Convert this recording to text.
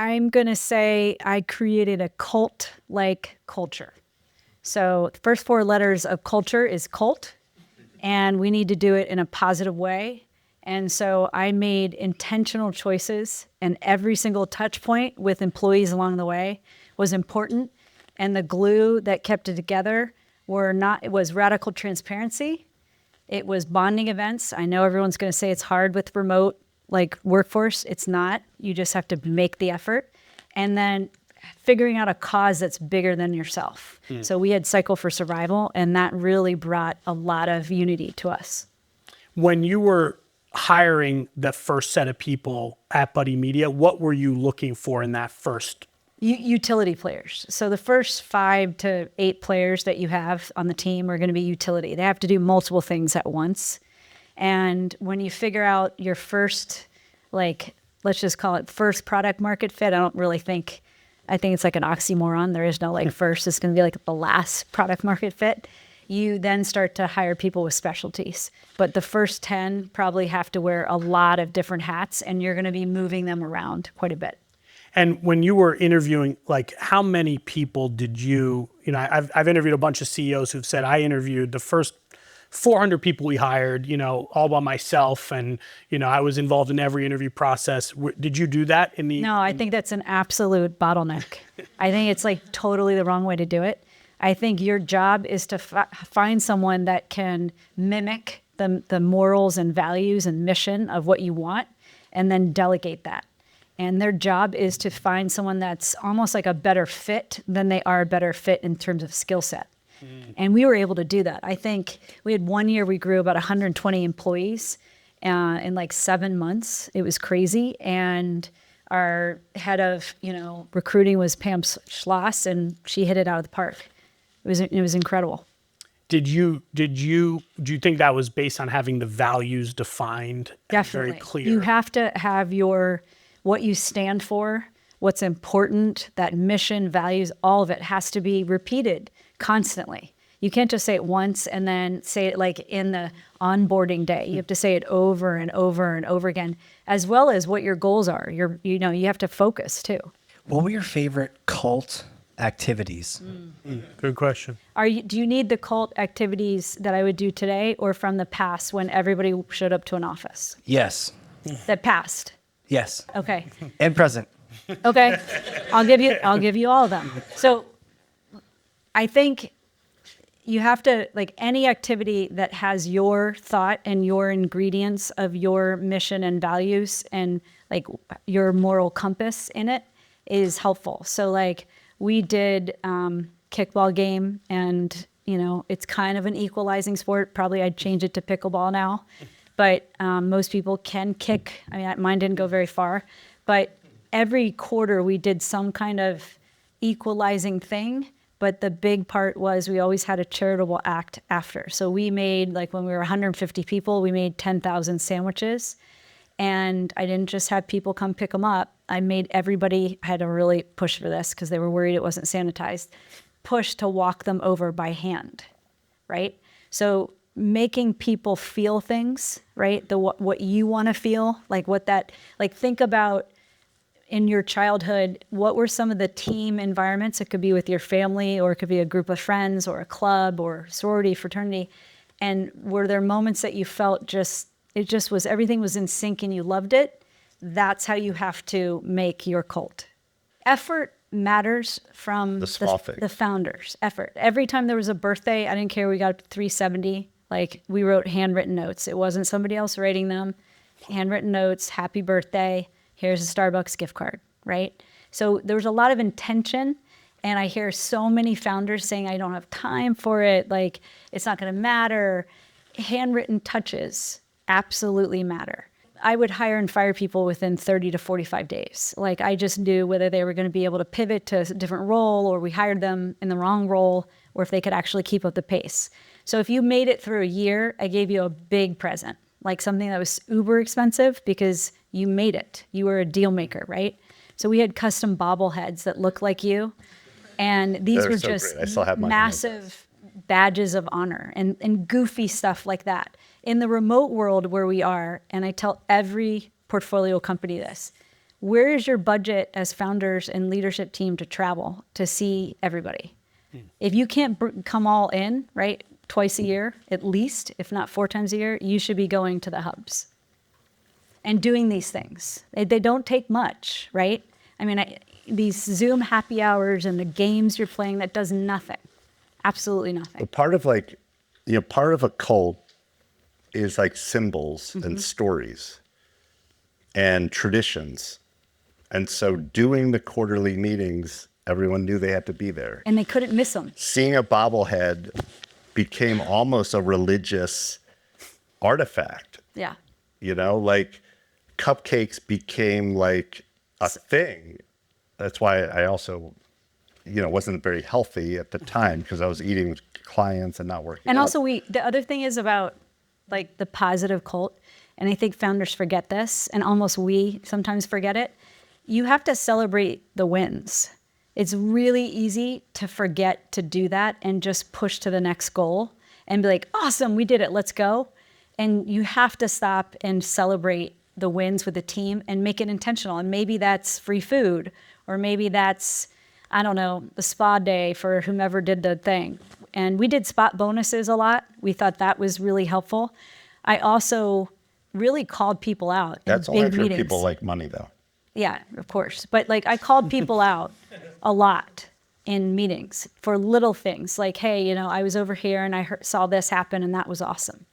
I'm going to say I created a cult-like culture. So the first 4 letters of culture is cult, and we need to do it in a positive way. And so I made intentional choices, and every single touch point with employees along the way was important. And the glue that kept it together it was radical transparency. It was bonding events. I know everyone's going to say it's hard with remote workforce. It's not. You just have to make the effort. And then figuring out a cause that's bigger than yourself. So we had Cycle for Survival, and that really brought a lot of unity to us. When you were hiring the first set of people at Buddy Media, what were you looking for in that first? Utility players. So the first 5 to 8 players that you have on the team are going to be utility. They have to do multiple things at once. And when you figure out your first, let's just call it first product market fit, I think it's like an oxymoron. There is no first, it's going to be like the last product market fit. You then start to hire people with specialties. But the first 10 probably have to wear a lot of different hats, and you're going to be moving them around quite a bit. And when you were interviewing, how many people did I've interviewed a bunch of CEOs who've said, I interviewed the first 400 people we hired, all by myself. And, I was involved in every interview process. Did you do that No, I think that's an absolute bottleneck. I think it's totally the wrong way to do it. I think your job is to find someone that can mimic the morals and values and mission of what you want, and then delegate that. And their job is to find someone that's almost like a better fit than they are a better fit in terms of skill set. And we were able to do that. I think we had 1 year we grew about 120 employees in 7 months. It was crazy. And our head of recruiting was Pam Schloss, and she hit it out of the park. It was incredible. Do you think that was based on having the values defined? Definitely. Very clear? You have to have what you stand for, what's important, that mission, values, all of it has to be repeated constantly. You can't just say it once and then say it in the onboarding day. You have to say it over and over and over again, as well as what your goals are. You have to focus too. What were your favorite cult activities? Good question. Do you need the cult activities that I would do today, or from the past when everybody showed up to an office? Yes. The past. Yes. Okay. And present. Okay. I'll give you all of them. So I think you have to, any activity that has your thought and your ingredients of your mission and values and your moral compass in it is helpful. So we did kickball game, and it's kind of an equalizing sport. Probably I'd change it to pickleball now, but most people can kick. I mean, mine didn't go very far, but every quarter we did some kind of equalizing thing. But the big part was we always had a charitable act after. So we made, when we were 150 people, we made 10,000 sandwiches. And I didn't just have people come pick them up. I made everybody, I had to really push for this because they were worried it wasn't sanitized, push to walk them over by hand, right? So making people feel things, right? What you want to feel, think about in your childhood, what were some of the team environments? It could be with your family, or it could be a group of friends, or a club, or sorority, fraternity. And were there moments that you felt everything was in sync and you loved it? That's how you have to make your cult. Effort matters from the founders. Effort. Every time there was a birthday, I didn't care, we got 370. We wrote handwritten notes. It wasn't somebody else writing them. Handwritten notes, happy birthday. Here's a Starbucks gift card, right? So there was a lot of intention, and I hear so many founders saying, I don't have time for it, it's not gonna matter. Handwritten touches absolutely matter. I would hire and fire people within 30 to 45 days. I just knew whether they were gonna be able to pivot to a different role, or we hired them in the wrong role, or if they could actually keep up the pace. So if you made it through a year, I gave you a big present, something that was uber expensive because you made it. You were a deal maker, right? So we had custom bobbleheads that looked like you. And these were just massive badges of honor and goofy stuff like that. In the remote world where we are, and I tell every portfolio company this, where is your budget as founders and leadership team to travel to see everybody? If you can't come all in, right, twice a year at least, if not 4 times a year, you should be going to the hubs and doing these things. They don't take much, right? I mean, these Zoom happy hours and the games you're playing, that does nothing. Absolutely nothing. But part of like, part of a cult is like symbols and stories and traditions. And so doing the quarterly meetings, everyone knew they had to be there. And they couldn't miss them. Seeing a bobblehead became almost a religious artifact. Yeah. Like cupcakes became like a thing. That's why I also, wasn't very healthy at the time because I was eating with clients and not working. And out. also the other thing is about like the positive cult, and I think founders forget this, and almost we sometimes forget it. You have to celebrate the wins. It's really easy to forget to do that and just push to the next goal and be like, awesome, we did it, let's go. And you have to stop and celebrate the wins with the team and make it intentional. And maybe that's free food, or maybe that's, I don't know, the spa day for whomever did the thing. And we did spot bonuses a lot. We thought that was really helpful. I also really called people out That's in only big for meetings. people like money, though. Yeah, of course. But like I called people out a lot in meetings for little things like, hey, I was over here and I saw this happen and that was awesome.